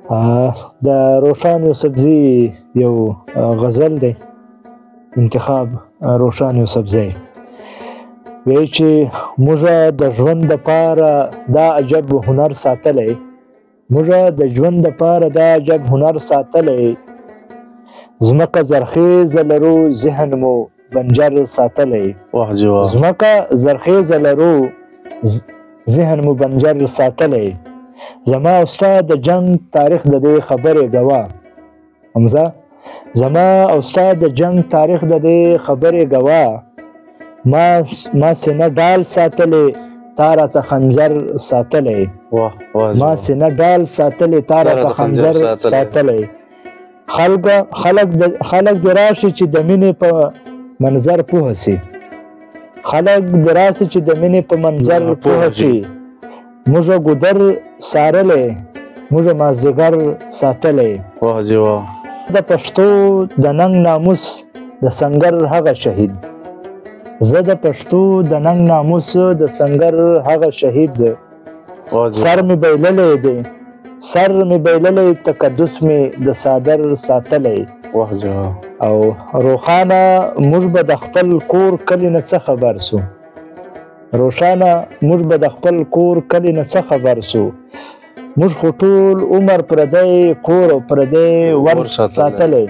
د روشان یوسفزي یو غزل دی، انتخاب روشان یوسفزي، وایي چې موږه د ژوند دپاره دا عجب هنر ساتلی، موږه د ژوند دپاره دا عجب هنر ساتلی، ځمکه زرخیزه لرو ذهن مو بنجر ساتلی. ځمکه زرخیزه لرو ذهن مو بنجر ساتلی. زما او ستا د جنگ تاریخ د دې خبرې ګواه. حمزه زما او ستا د جنگ تاریخ د دې خبرې ګواه. ما سینه ډال ساتلی تا راته خنجر ساتلی. ما سینه ډال ساتلی تا راته خنجر ساتلی. خلق د راشي چې د مینې په منظر پوه سي. خلق د راشي چې د مینې په منظر پوه سي. موږه ګودر سارلی موږه مازدیګر ساتلی. د پښتو د ننګ ناموس د سنګر هغه شهید. زه د پښتو د ننګ ناموس د سنګر هغه شهید. سر مې بایللی دی سر مې بایللی تقدس مې د صادر ساتلی. او روښانه موږ به د خپل کور کلي نه څه خبر سو. روښانه موږ به د خپل کور کلي نه څه خبر سو. موږ خو ټول عمر پردی کور او پردی ور ساتلی.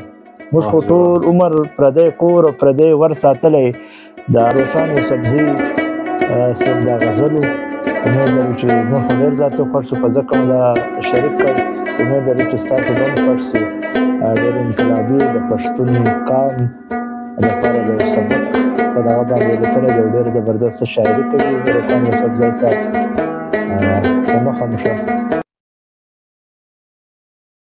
موږ خو ټول عمر پردی کور او پردی ور ساتلی. د روشان یوسفزي صاحب دا غزلو امید لرو چې موږ خو ډېر زیات خوښ شو، په ځکه مو دا شریک کړ. امید لرو چې ستاسو به هم خوښ سي. ډېر انقلابي د پښتون قام لپاره د یو سبق په دغه باندې لیکلی دی او ډېر زبردسته شاعري کوي روشان یوسفزي صاحب. په مخه مو شه.